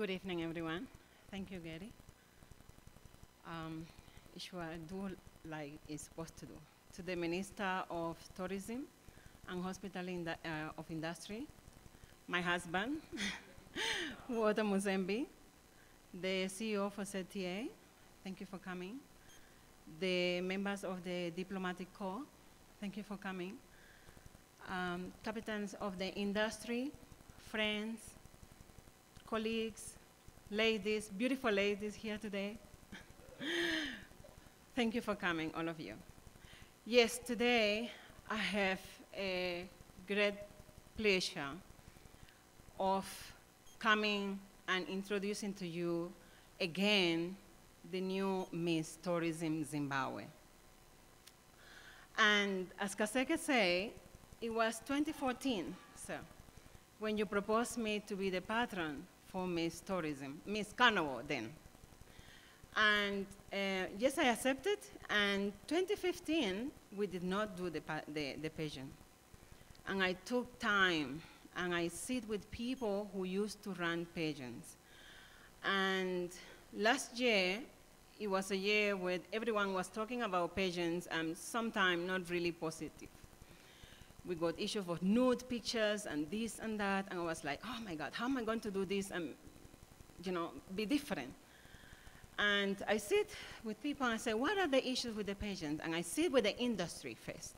Good evening, everyone. Thank you, Gary. Ishwa, do like it's supposed to do. To the Minister of Tourism and of Industry, my husband, Barbara Mzembi, the CEO for ZTA, thank you for coming. The members of the Diplomatic Corps, thank you for coming. Captains of the industry, friends, colleagues, ladies, beautiful ladies here today. Thank you for coming, all of you. Yes, today I have a great pleasure of coming and introducing to you again the new Miss Tourism Zimbabwe. And as Kaseke said, it was 2014, sir, when you proposed me to be the patron for Miss Tourism, Miss Carnival then. And yes, I accepted, and 2015, we did not do the pageant. And I took time, and I sit with people who used to run pageants. And last year, it was a year where everyone was talking about pageants, and sometimes not really positive. We got issues of nude pictures and this and that, and I was like, oh my God, how am I going to do this and, you know, be different? And I sit with people and I say, what are the issues with the pageant? And I sit with the industry first.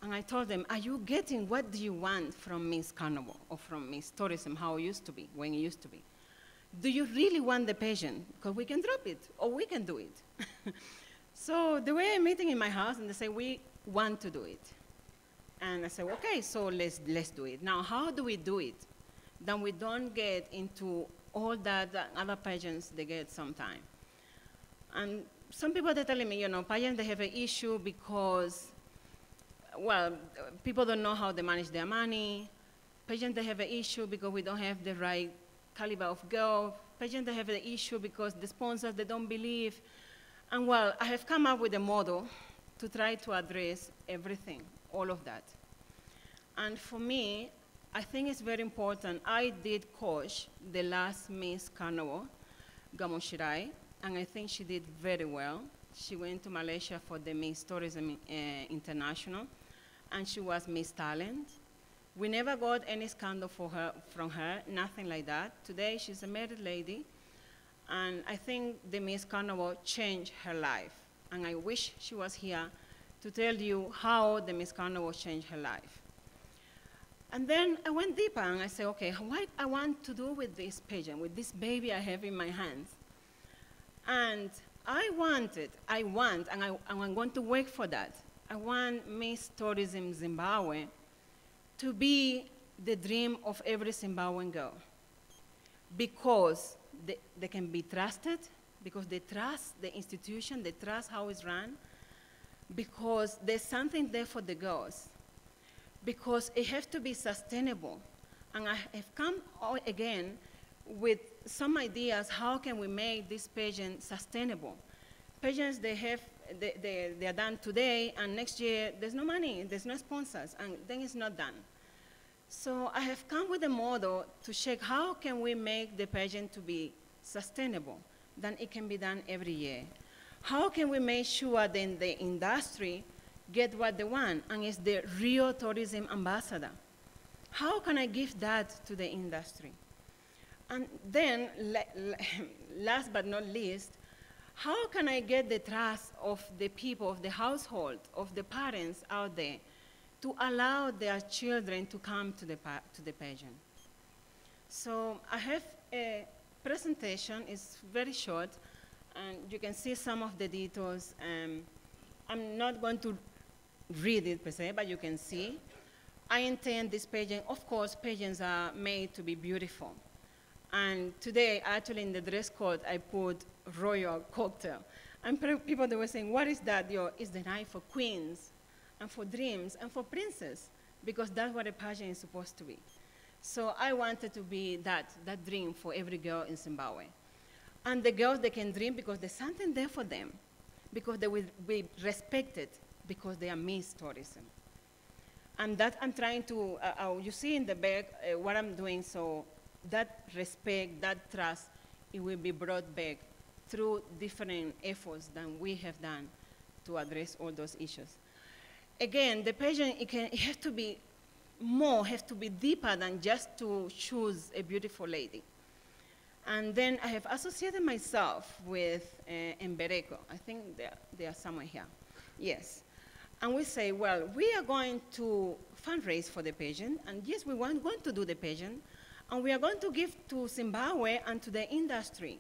And I told them, are you getting what do you want from Miss Carnival or from Miss Tourism, how it used to be, when it used to be? Do you really want the pageant? Because we can drop it, or we can do it. So the way I'm meeting in my house, and they say, we want to do it. And I said, okay, so let's do it. Now, how do we do it? Then we don't get into all that other pageants they get sometime. And some people, they're telling me, you know, pageants, they have an issue because, well, people don't know how they manage their money. Pageants, they have an issue because we don't have the right caliber of girl. Pageants, they have an issue because the sponsors, they don't believe. And well, I have come up with a model to try to address everything, all of that. And for me, I think it's very important. I did coach the last Miss Carnival, Gamoshirai, and I think she did very well. She went to Malaysia for the Miss Tourism International, and she was Miss Talent. We never got any scandal from her, nothing like that. Today, she's a married lady, and I think the Miss Carnival changed her life. And I wish she was here to tell you how the Miss Carnival changed her life. And then I went deeper and I said, okay, what I want to do with this pageant, with this baby I have in my hands. And and I'm going to work for that. I want Miss Tourism Zimbabwe to be the dream of every Zimbabwean girl. Because they can be trusted, because they trust the institution, they trust how it's run, because there's something there for the girls, because it has to be sustainable. And I have come again with some ideas, how can we make this pageant sustainable? Pageants, they are done today, and next year, there's no money, there's no sponsors, and then it's not done. So I have come with a model to check how can we make the pageant to be sustainable, then it can be done every year. How can we make sure then the industry get what they want, and it's the real tourism ambassador? How can I give that to the industry? And then, last but not least, how can I get the trust of the people, of the household, of the parents out there to allow their children to come to the pageant? So I have a presentation, it's very short, and you can see some of the details. I'm not going to read it per se, but you can see. I intend this pageant, of course, pageants are made to be beautiful. And today, actually in the dress code, I put royal cocktail. And people, they were saying, what is that? It's the night for queens, and for dreams, and for princes, because that's what a pageant is supposed to be. So I wanted to be that dream for every girl in Zimbabwe. And the girls, they can dream because there's something there for them, because they will be respected, because they are Miss Tourism. And that I'm trying to, you see in the back what I'm doing, so that respect, that trust, it will be brought back through different efforts that we have done to address all those issues. Again, the pageant, it has to be more, has to be deeper than just to choose a beautiful lady. And then I have associated myself with Embereko. I think they are somewhere here. Yes. And we say, well, we are going to fundraise for the pageant, and yes, we are going to do the pageant, and we are going to give to Zimbabwe and to the industry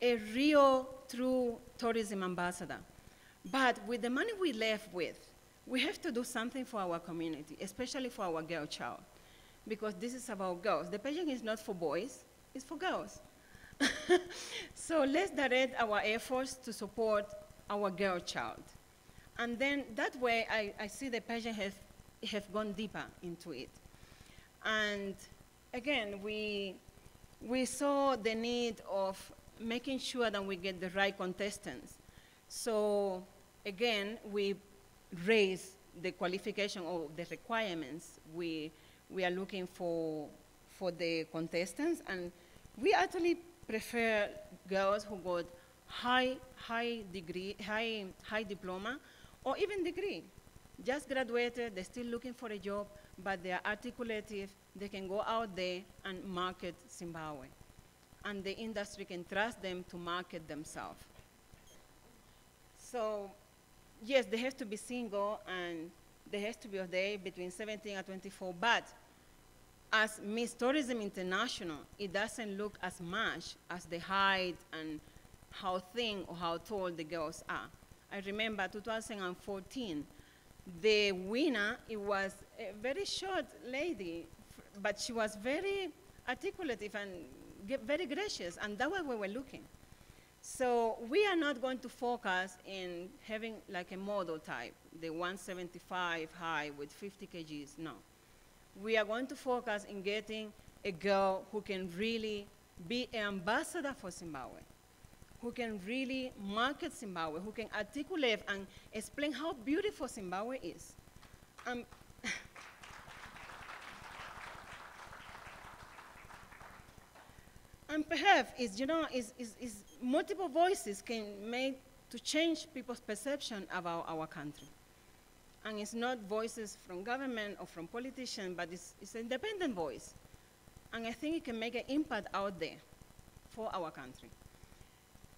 a real, true tourism ambassador. But with the money we left with, we have to do something for our community, especially for our girl child, because this is about girls. The pageant is not for boys, it's for girls. So let's direct our efforts to support our girl child. And then that way, I see the pageant have gone deeper into it. And again, we saw the need of making sure that we get the right contestants. So again, we raise the qualification or the requirements we are looking for the contestants, and we actually prefer girls who got high diploma, or even degree. Just graduated, they're still looking for a job, but they are articulative, they can go out there and market Zimbabwe. And the industry can trust them to market themselves. So, yes, they have to be single, and they have to be of the age between 17 and 24, but as Miss Tourism International, it doesn't look as much as the height and how thin or how tall the girls are. I remember 2014, the winner, it was a very short lady, but she was very articulative and very gracious, and that's what we were looking. So we are not going to focus in having like a model type, the 175 high with 50 kgs, no. We are going to focus in getting a girl who can really be an ambassador for Zimbabwe, who can really market Zimbabwe, who can articulate and explain how beautiful Zimbabwe is. And perhaps it's, multiple voices can make to change people's perception about our country. And it's not voices from government or from politicians, but it's an independent voice. And I think it can make an impact out there for our country.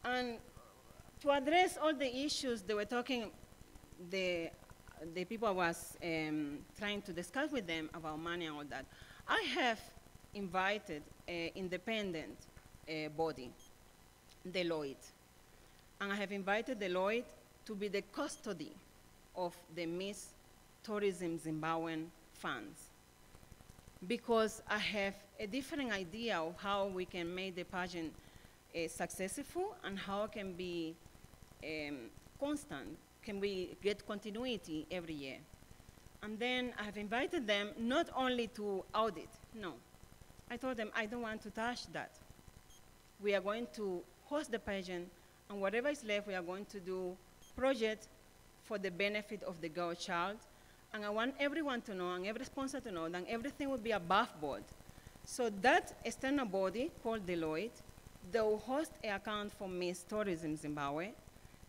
And to address all the issues they were talking, the people I was trying to discuss with them about money and all that, I have invited an independent body, Deloitte. And I have invited Deloitte to be the custody of the Miss Tourism Zimbabwean funds, because I have a different idea of how we can make the pageant successful and how it can be constant. Can we get continuity every year? And then I have invited them not only to audit, no. I told them I don't want to touch that. We are going to host the pageant, and whatever is left, we are going to do projects for the benefit of the girl child. And I want everyone to know, and every sponsor to know, that everything will be above board. So that external body called Deloitte, they will host an account for Miss Tourism Zimbabwe.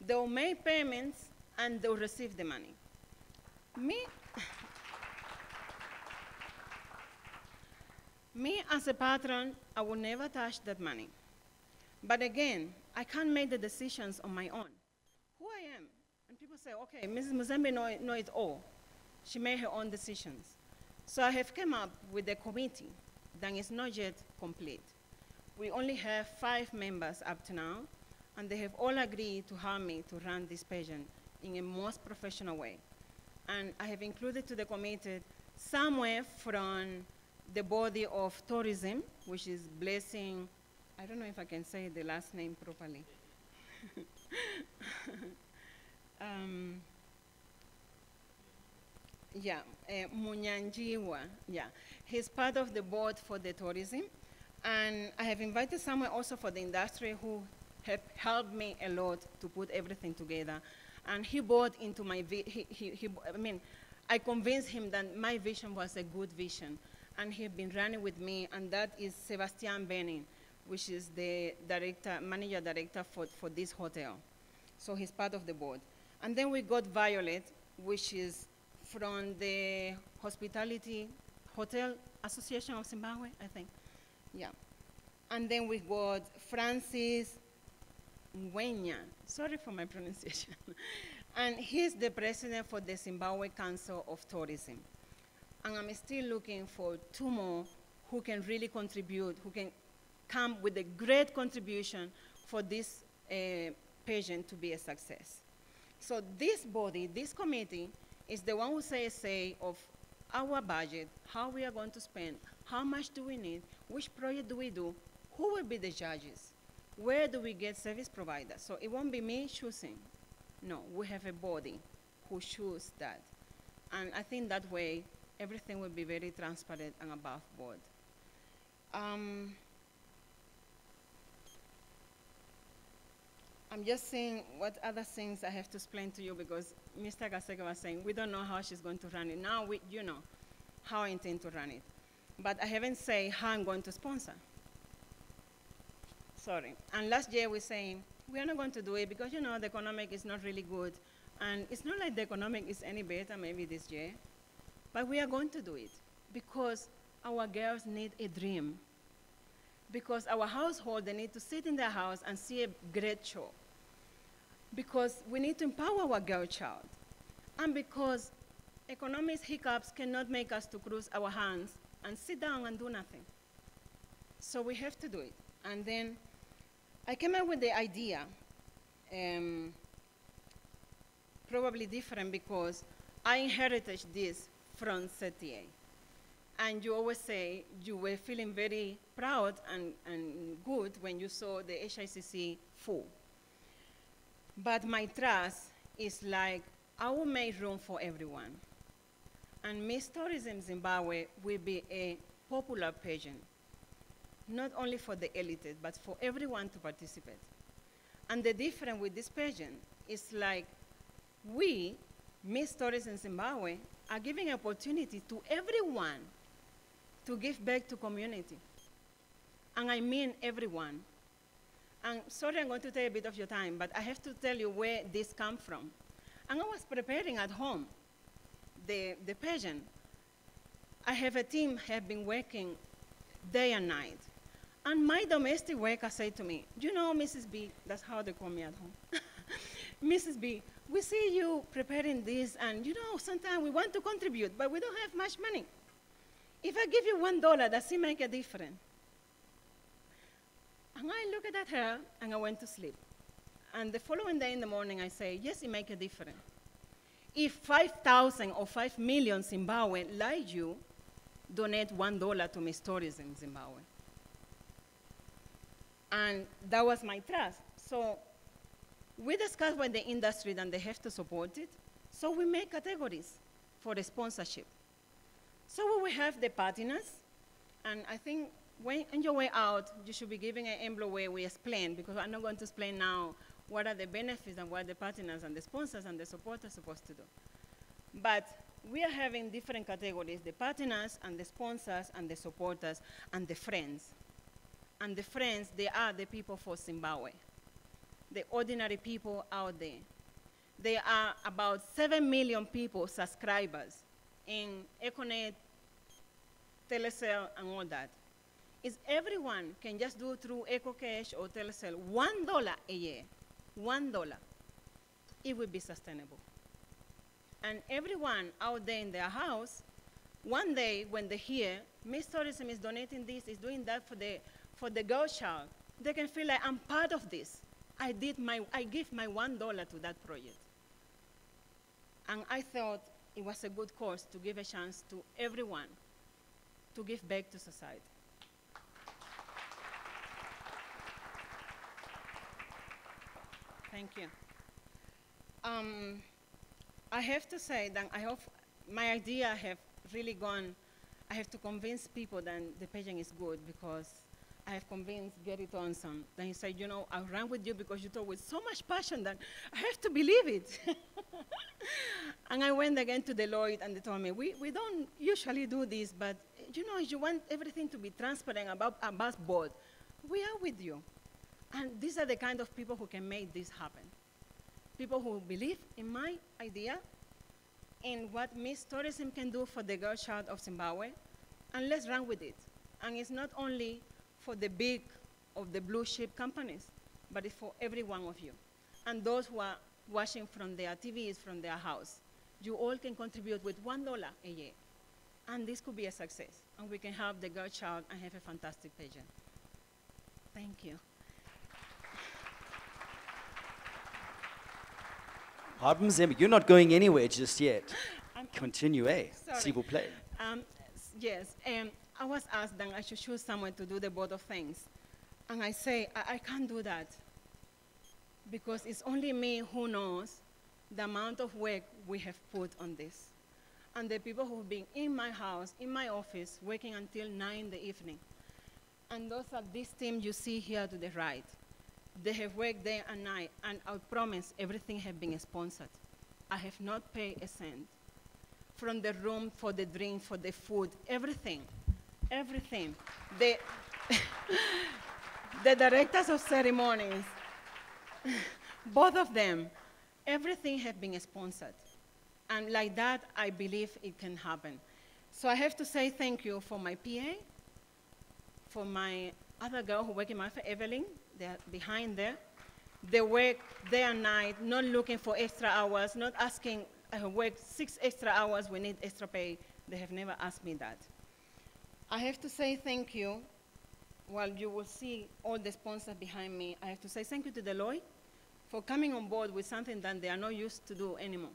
They will make payments, and they will receive the money. Me as a patron, I will never touch that money. But again, I can't make the decisions on my own. Who I am? And people say, okay, Mrs. Mzembi know it all. She made her own decisions. So I have come up with a committee that is not yet complete. We only have 5 members up to now, and they have all agreed to help me to run this pageant in a most professional way. And I have included to the committee somewhere from the body of tourism, which is Blessing, I don't know if I can say the last name properly. Munyanjiwa, yeah. He's part of the board for the tourism. And I have invited someone also for the industry who have helped me a lot to put everything together. And he bought into my, I convinced him that my vision was a good vision. and he's been running with me, and that is Sebastian Benin, which is the manager director for this hotel. So he's part of the board. And then we got Violet, which is from the Hotel Association of Zimbabwe, I think. Yeah. And then we got Francis Ngwenya. Sorry for my pronunciation. And he's the president for the Zimbabwe Council of Tourism. And I'm still looking for 2 more who can really contribute, who can come with a great contribution for this pageant to be a success. So this body, this committee, is the one who says say of our budget, how we are going to spend, how much do we need, which project do we do, who will be the judges, where do we get service providers. So it won't be me choosing. No, we have a body who chooses that. And I think that way, everything will be very transparent and above board. I'm just saying what other things I have to explain to you, because Mr. Gaseka was saying, we don't know how she's going to run it. Now you know how I intend to run it. But I haven't said how I'm going to sponsor. Sorry. And last year we were saying, we are not going to do it because, you know, the economic is not really good. And it's not like the economic is any better maybe this year. But we are going to do it because our girls need a dream. Because our household, they need to sit in their house and see a great show. Because we need to empower our girl child. And because economic hiccups cannot make us to close our hands and sit down and do nothing. So we have to do it. And then I came up with the idea, probably different because I inherited this from CTA. And you always say you were feeling very proud and good when you saw the HICC full. But my trust is like, I will make room for everyone. And Miss Tourism Zimbabwe will be a popular pageant, not only for the elite, but for everyone to participate. And the difference with this pageant is like, we, Miss Tourism Zimbabwe, are giving opportunity to everyone to give back to community. And I mean everyone. And sorry, I'm going to take a bit of your time, but I have to tell you where this comes from. And I was preparing at home the pageant. I have a team have been working day and night. And my domestic worker said to me, you know, Mrs. B, that's how they call me at home. Mrs. B, we see you preparing this, and you know, sometimes we want to contribute, but we don't have much money. If I give you $1, does it make a difference? And I looked at her, and I went to sleep. And the following day in the morning, I say, yes, it makes a difference. If 5,000 or 5 million Zimbabwe, like you, donate $1 to Miss Tourism Zimbabwe. And that was my trust. So we discussed with the industry that they have to support it. So we make categories for the sponsorship. So we will have the partners, and I think when on your way out, you should be giving an envelope where we explain, because I'm not going to explain now what are the benefits and what the partners and the sponsors and the supporters are supposed to do. But we are having different categories, the partners and the sponsors and the supporters and the friends. And the friends, they are the people for Zimbabwe, the ordinary people out there. There are about 7 million people, subscribers, in Eloquent, Telecel, and all that. Is everyone can just do through EcoCash or Telecel $1 a year, $1, it will be sustainable. And everyone out there in their house, one day when they hear Miss Tourism is donating this, is doing that for the girl child, they can feel like I'm part of this. I give my $1 to that project. And I thought it was a good cause to give a chance to everyone to give back to society. Thank you. I have to say that I hope my idea have really gone. I have to convince people that the pageant is good, because I have convinced Gary Thompson. Then he said, you know, I ran with you because you talk with so much passion that I have to believe it. And I went again to Deloitte, and they told me, we don't usually do this, but you know, you want everything to be transparent about board. We are with you. And these are the kind of people who can make this happen. People who believe in my idea, in what Miss Tourism can do for the girl child of Zimbabwe, and let's run with it. And it's not only for the big of the blue chip companies, but it's for every one of you. And those who are watching from their TVs, from their house, you all can contribute with $1 a year. And this could be a success. And we can help the girl child and have a fantastic pageant. Thank you. Barbara Mzembi, you're not going anywhere just yet. Continue, eh? Sorry. See, we'll play. Yes, I was asked that I should choose someone to do the both of things. And I say, I can't do that. Because it's only me who knows the amount of work we have put on this. And the people who've been in my house, in my office, working until 9 in the evening. And those are this team you see here to the right. They have worked day and night, and I promise everything has been sponsored. I have not paid a cent. From the room, for the drink, for the food, everything, everything. The directors of ceremonies, both of them, everything has been sponsored. And like that, I believe it can happen. So I have to say thank you for my PA, for my other girl who works in my, for Evelyn, they're behind there. They work day and night, not looking for extra hours, not asking, I have worked 6 extra hours, we need extra pay. They have never asked me that. I have to say thank you. While you will see all the sponsors behind me, I have to say thank you to Deloitte for coming on board with something that they are not used to do anymore.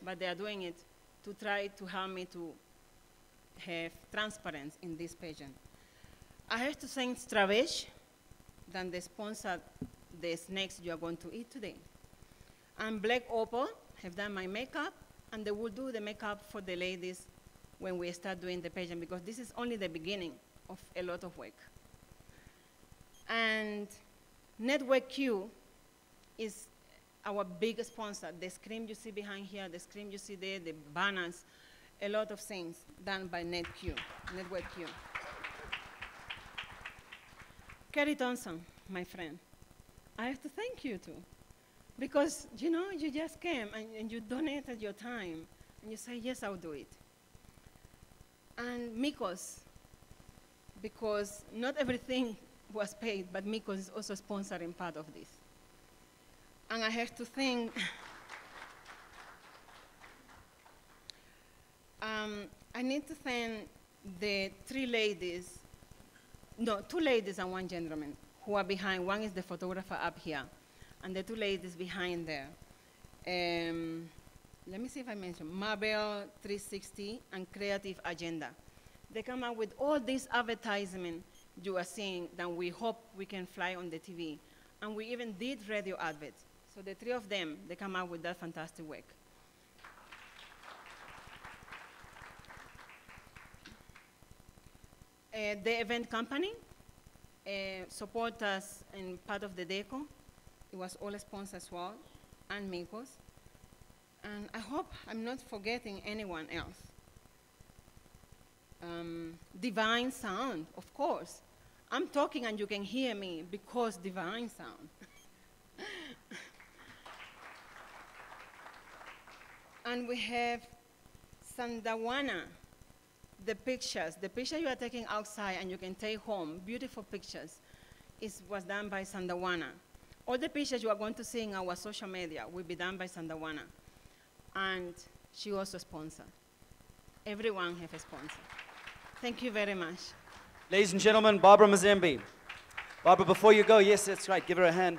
But they are doing it to try to help me to have transparency in this pageant. I have to thank Stravesh, that they sponsored the snacks you are going to eat today. And Black Opal have done my makeup, and they will do the makeup for the ladies when we start doing the pageant, because this is only the beginning of a lot of work. And Network Q is our big sponsor. The screen you see behind here, the screen you see there, the banners, a lot of things done by Network Q. Kerry Thompson, my friend, I have to thank you too. Because, you know, you just came and you donated your time, and you say, yes, I'll do it. And Mikos, because not everything was paid, but Mikos is also sponsoring part of this. And I have to thank, I need to thank the 3 ladies, no, 2 ladies and 1 gentleman who are behind. One is the photographer up here, and the 2 ladies behind there. Let me see if I mention Mabel 360 and Creative Agenda. They come up with all these advertisements you are seeing that we hope we can fly on the TV. And we even did radio adverts. So the 3 of them, they come out with that fantastic work. The event company support us in part of the deco. It was all sponsored as well, and Mikos. And I hope I'm not forgetting anyone else. Divine Sound, of course. I'm talking and you can hear me because Divine Sound. And we have Sandawana, the picture you are taking outside and you can take home, beautiful pictures, was done by Sandawana. All the pictures you are going to see in our social media will be done by Sandawana. And she also sponsored. Everyone has a sponsor. Thank you very much. Ladies and gentlemen, Barbara Mzembi. Barbara, before you go, yes, that's right, give her a hand.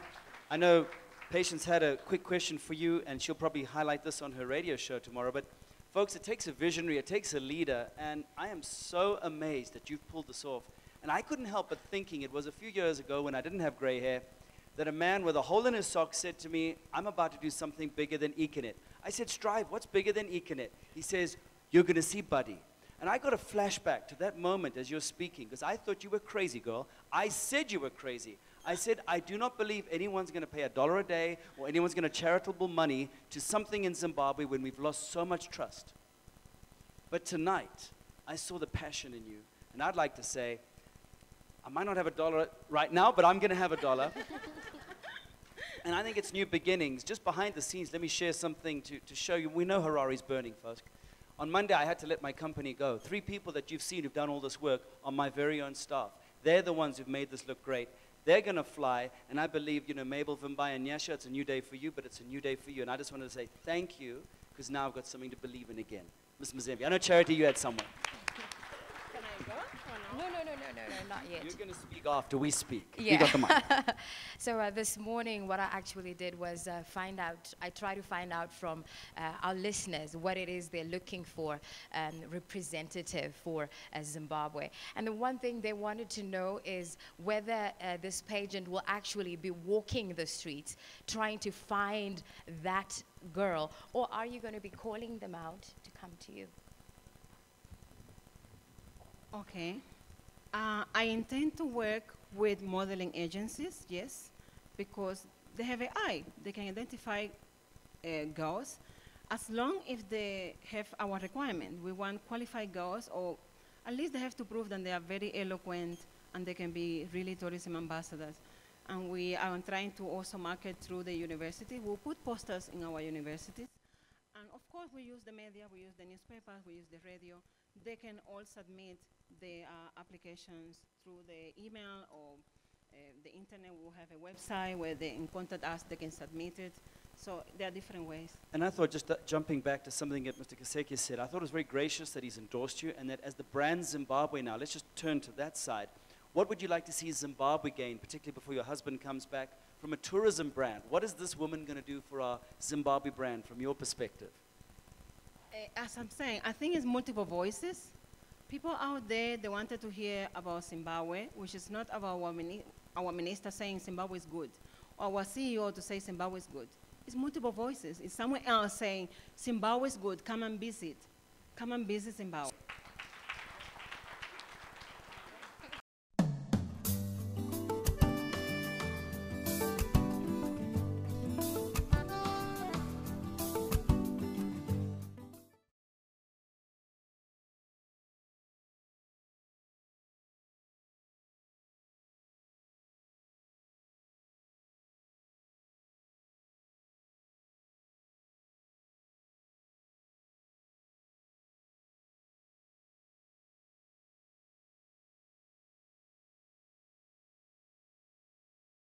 I know Patience had a quick question for you, and she'll probably highlight this on her radio show tomorrow. But folks, it takes a visionary, it takes a leader, and I am so amazed that you've pulled this off. And I couldn't help but thinking, it was a few years ago when I didn't have gray hair, that a man with a hole in his sock said to me, I'm about to do something bigger than Econet. I said, Strive, what's bigger than Econet? He says, you're going to see Buddy. And I got a flashback to that moment as you're speaking, because I thought you were crazy, girl. I said you were crazy. I said, I do not believe anyone's going to pay $1 a day or anyone's going to charitable money to something in Zimbabwe when we've lost so much trust. But tonight, I saw the passion in you. And I'd like to say, I might not have $1 right now, but I'm going to have $1. And I think it's new beginnings. Just behind the scenes, let me share something to show you. We know Harari's burning, folks. On Monday, I had to let my company go. 3 people that you've seen who've done all this work are my very own staff. They're the ones who've made this look great. They're going to fly, and I believe, you know, Mabel, Vimbai, and Nyasha, it's a new day for you, but it's a new day for you. And I just wanted to say thank you, because now I've got something to believe in again. Miss Mzembi, I know, Charity, you had someone. Can I go or No, not yet. You're going to speak after we speak. Yeah. You got the mic. So this morning, what I actually did was I tried to find out from our listeners what it is they're looking for, representative for Zimbabwe. And the one thing they wanted to know is whether this pageant will actually be walking the streets, trying to find that girl, or are you going to be calling them out to come to you? Okay. I intend to work with modeling agencies, yes, because they have an eye. They can identify girls as long if they have our requirement. We want qualified girls, or at least they have to prove that they are very eloquent and they can be really tourism ambassadors. And we are trying to also market through the university. We'll put posters in our universities. And of course, we use the media, we use the newspapers, we use the radio. They can all submit the applications through the email or the internet. We'll have a website where they can contact us, they can submit it. So there are different ways. And I thought, just jumping back to something that Mr. Kaseke said, I thought it was very gracious that he's endorsed you, and that as the brand Zimbabwe now, let's just turn to that side. What would you like to see Zimbabwe gain, particularly before your husband comes back, from a tourism brand? What is this woman going to do for our Zimbabwe brand from your perspective? As I'm saying, I think it's multiple voices. People out there, they wanted to hear about Zimbabwe, which is not about our minister saying Zimbabwe is good, or our CEO to say Zimbabwe is good. It's multiple voices. It's someone else saying Zimbabwe is good, come and visit. Come and visit Zimbabwe.